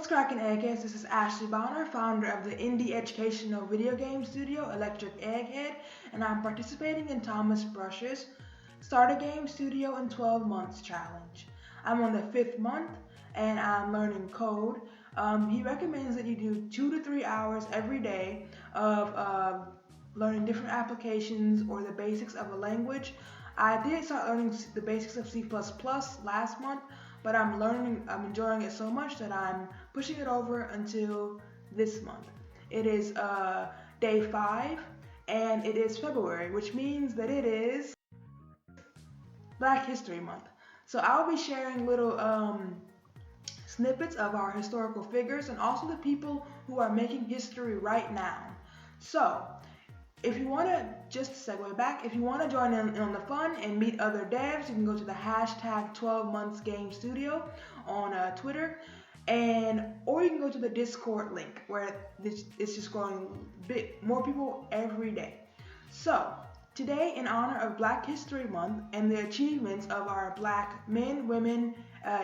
What's crackin' Eggheads? This is Ashleigh, founder of the indie educational video game studio Electric Egghead, and I'm participating in Thomas Brush's Start a Game Studio in 12 Months challenge. I'm on the 5th month and I'm learning code. He recommends that you do 2 to 3 hours every day of learning different applications or the basics of a language. I did start learning the basics of C++ last month, but I'm enjoying it so much that I'm pushing it over until this month. It is day 5 and it is February, which means that it is Black History Month. So I'll be sharing little snippets of our historical figures and also the people who are making history right now. So if you want to, just segue back, if you want to join in on the fun and meet other devs, you can go to the hashtag 12monthsgamestudio on Twitter, or you can go to the Discord link where it's just growing a bit more people every day. So today, in honor of Black History Month and the achievements of our Black men, women,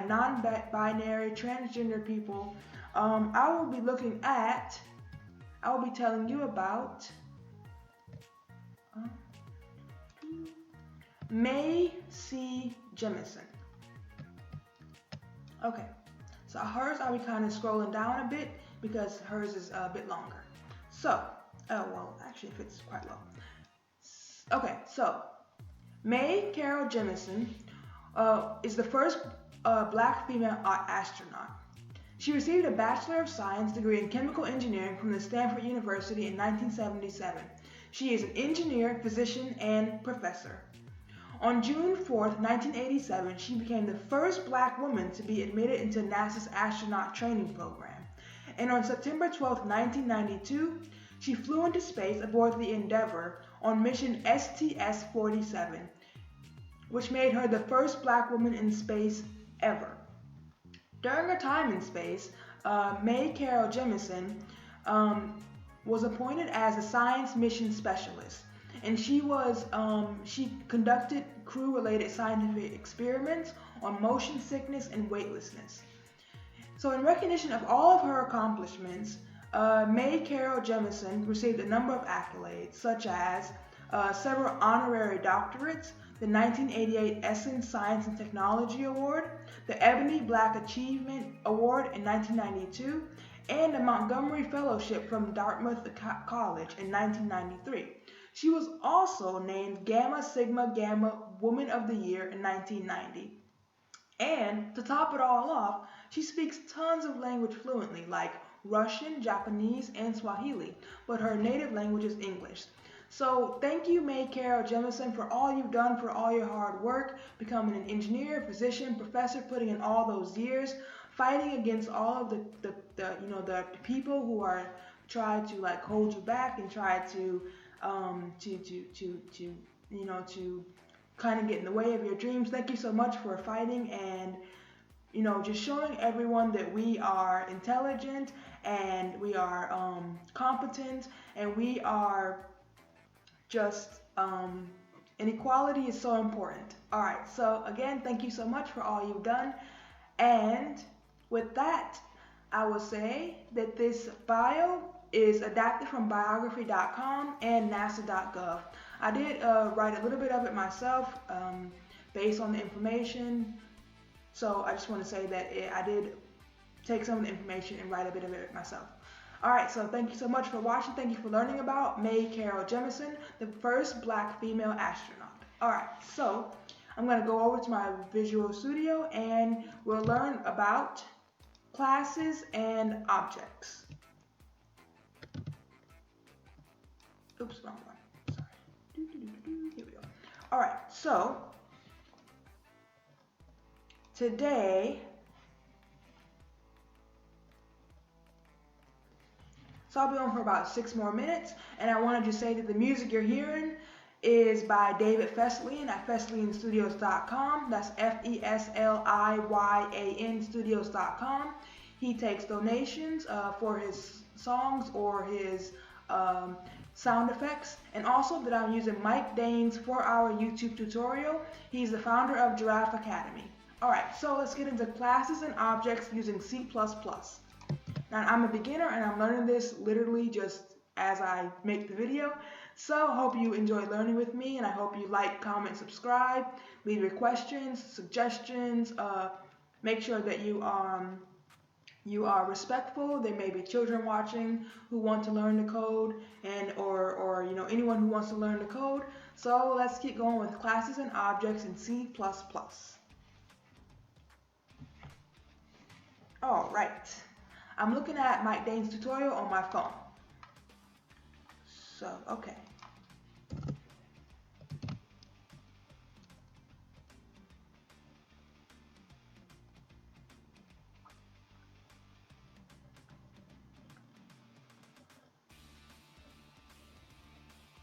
non-binary, transgender people, I will be telling you about Mae C. Jemison. Okay, so hers I'll be kind of scrolling down a bit because hers is a bit longer. So, actually it fits quite low. Okay, so Mae Carol Jemison is the first Black female astronaut. She received a Bachelor of Science degree in Chemical Engineering from the Stanford University in 1977. She is an engineer, physician, and professor. On June 4, 1987, she became the first Black woman to be admitted into NASA's astronaut training program. And on September 12, 1992, she flew into space aboard the Endeavour on mission STS-47, which made her the first Black woman in space ever. During her time in space, Mae Carol Jemison was appointed as a science mission specialist, and she conducted crew-related scientific experiments on motion sickness and weightlessness. So in recognition of all of her accomplishments, Mae Carol Jemison received a number of accolades, such as several honorary doctorates, the 1988 Essen Science and Technology Award, the Ebony Black Achievement Award in 1992, and a Montgomery Fellowship from Dartmouth College in 1993. She was also named Gamma Sigma Gamma Woman of the Year in 1990. And to top it all off, she speaks tons of language fluently, like Russian, Japanese, and Swahili, but her native language is English. So thank you, Mae Carol Jemison, for all you've done, for all your hard work, becoming an engineer, physician, professor, putting in all those years, fighting against all of the people who are trying to hold you back and try to kind of get in the way of your dreams. Thank you so much for fighting and just showing everyone that we are intelligent and we are competent and we are just inequality is so important. All right, so again, thank you so much for all you've done, and with that, I will say that this bio is adapted from biography.com and nasa.gov. I did write a little bit of it myself based on the information, so I just want to say that I did take some of the information and write a bit of it myself. Alright, so thank you so much for watching. Thank you for learning about Mae Carol Jemison, the first Black female astronaut. Alright, so I'm going to go over to my Visual Studio and we'll learn about classes and objects. Oops, wrong one. Sorry. Here we go. Alright, so today, so I'll be on for about 6 more minutes, and I wanted to say that the music you're hearing is by David Fesliyan at FesliyanStudios.com. That's FESLIYAN Studios.com. He takes donations for his songs or his sound effects, and also that I'm using Mike Dane's 4-hour YouTube tutorial. He's the founder of Giraffe Academy. Alright, so let's get into classes and objects using C++. Now, I'm a beginner and I'm learning this literally just as I make the video. So I hope you enjoy learning with me, and I hope you like, comment, subscribe, leave your questions, suggestions. Make sure that you are respectful. There may be children watching who want to learn the code, and or anyone who wants to learn the code. So let's keep going with classes and objects in C++. All right. I'm looking at Mike Dane's tutorial on my phone. So, okay.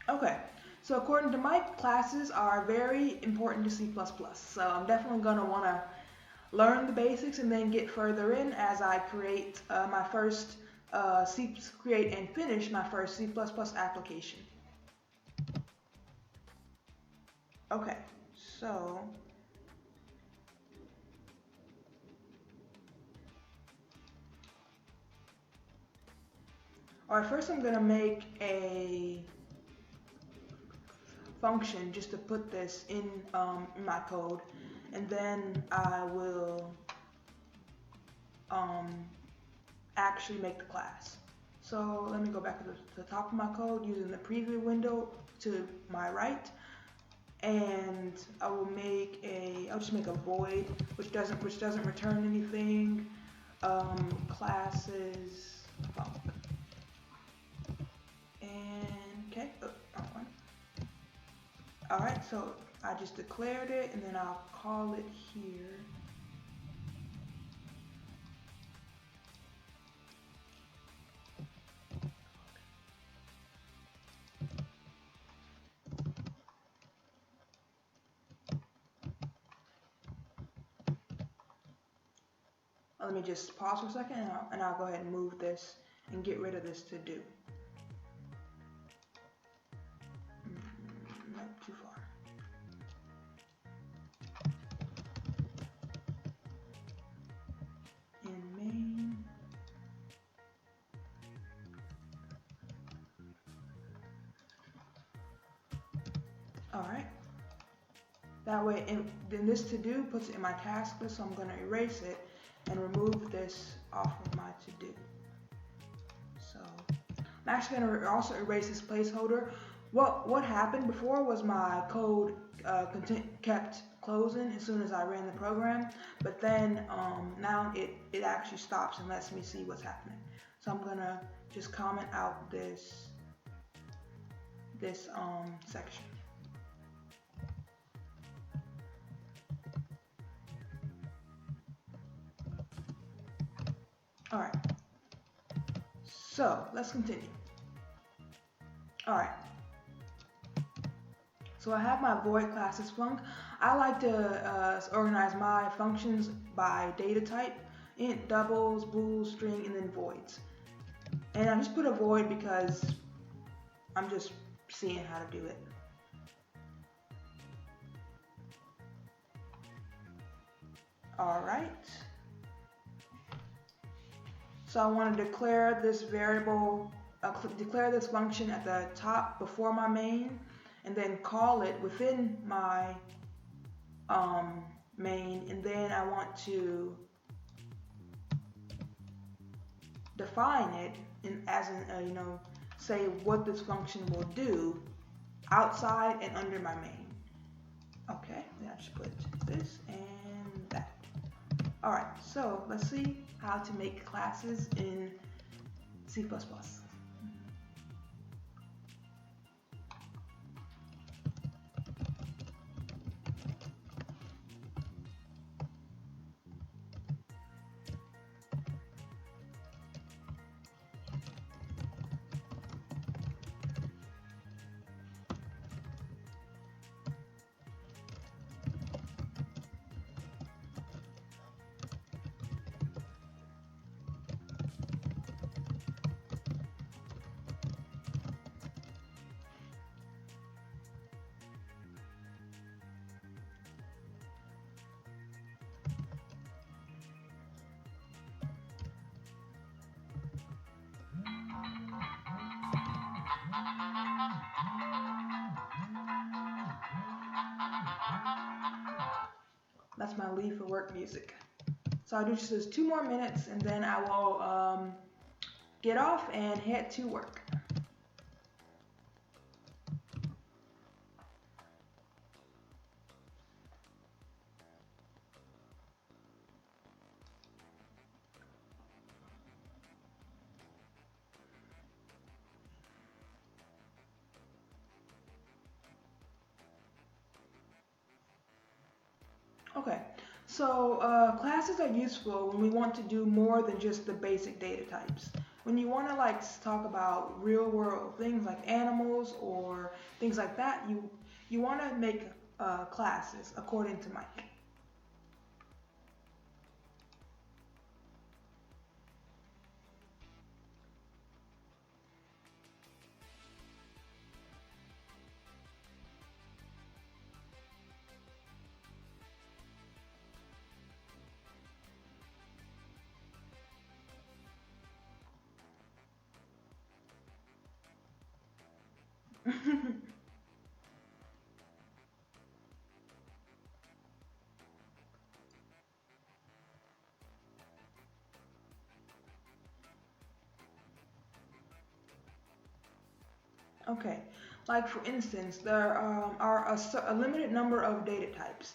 Okay, so according to Mike, classes are very important to C++. So I'm definitely going to want to learn the basics and then get further in as I create my first create and finish my first C++ application. Okay, so alright, first I'm going to make a function just to put this in my code, and then I will actually make the class. So let me go back to the top of my code using the preview window to my right, and I'll just make a void which doesn't return anything. Classes func. And okay, wrong one. Alright, so I just declared it, and then I'll call it here. Let me just pause for a second, and I'll go ahead and move this and get rid of this to do. Not too far. In main. Alright. That way, then this to do puts it in my task list, so I'm going to erase it and remove this off of my to do. So I'm actually going to also erase this placeholder. What happened before was my code kept closing as soon as I ran the program, but then now it actually stops and lets me see what's happening. So I'm going to just comment out this section. Alright, so let's continue. Alright, so I have my void classes func. I like to organize my functions by data type: int, doubles, bool, string, and then voids. And I just put a void because I'm just seeing how to do it. Alright. So I want to declare this variable, declare this function at the top before my main, and then call it within my main, and then I want to define it as in say what this function will do outside and under my main. Okay, then I just put this and that. Alright, so let's see how to make classes in C++. that's my leave for work music. So I'll do just 2 more minutes and then I will get off and head to work. Okay, so classes are useful when we want to do more than just the basic data types. When you want to like talk about real world things like animals or things like that, you want to make classes according to Mike. Okay, like for instance, there are a limited number of data types.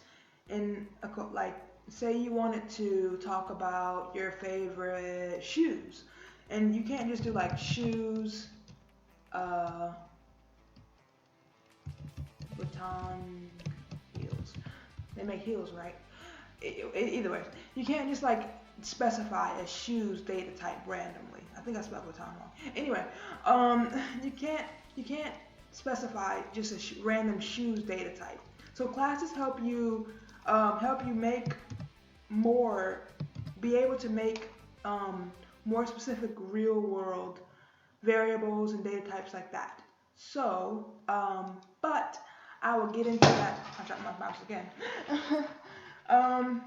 In like, say you wanted to talk about your favorite shoes, and you can't just do like shoes, uh, baton, heels. They make heels, right? Either way, you can't just like specify a shoes data type randomly. I think I spelled baton wrong. Anyway, um, you can't specify just a random shoes data type. So classes help you make more, be able to make more specific real world variables and data types like that. So, but I will get into that. I dropped my mouse again. um,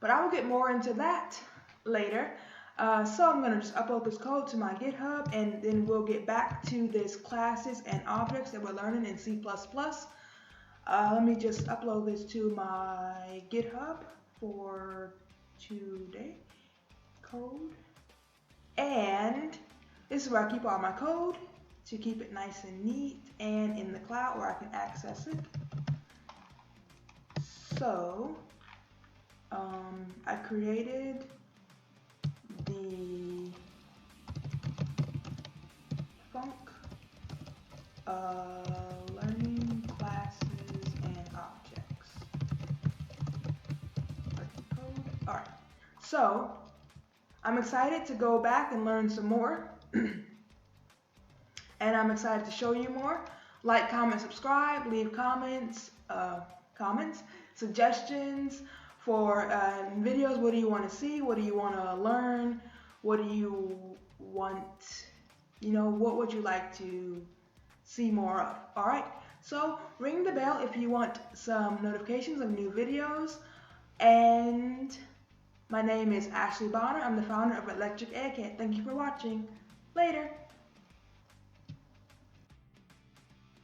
but I will get more into that later. So I'm going to just upload this code to my GitHub and then we'll get back to this classes and objects that we're learning in C++. Let me just upload this to my GitHub for today. Code. And this is where I keep all my code to keep it nice and neat and in the cloud where I can access it. So I created the func learning classes and objects. Code. All right. So I'm excited to go back and learn some more. And I'm excited to show you more. Like, comment, subscribe, leave comments, suggestions for videos. What do you want to see? What do you want to learn? What do you want, what would you like to see more of? All right, so ring the bell if you want some notifications of new videos. And my name is Ashleigh Bonner. I'm the founder of Electric Egghead. Thank you for watching. Later.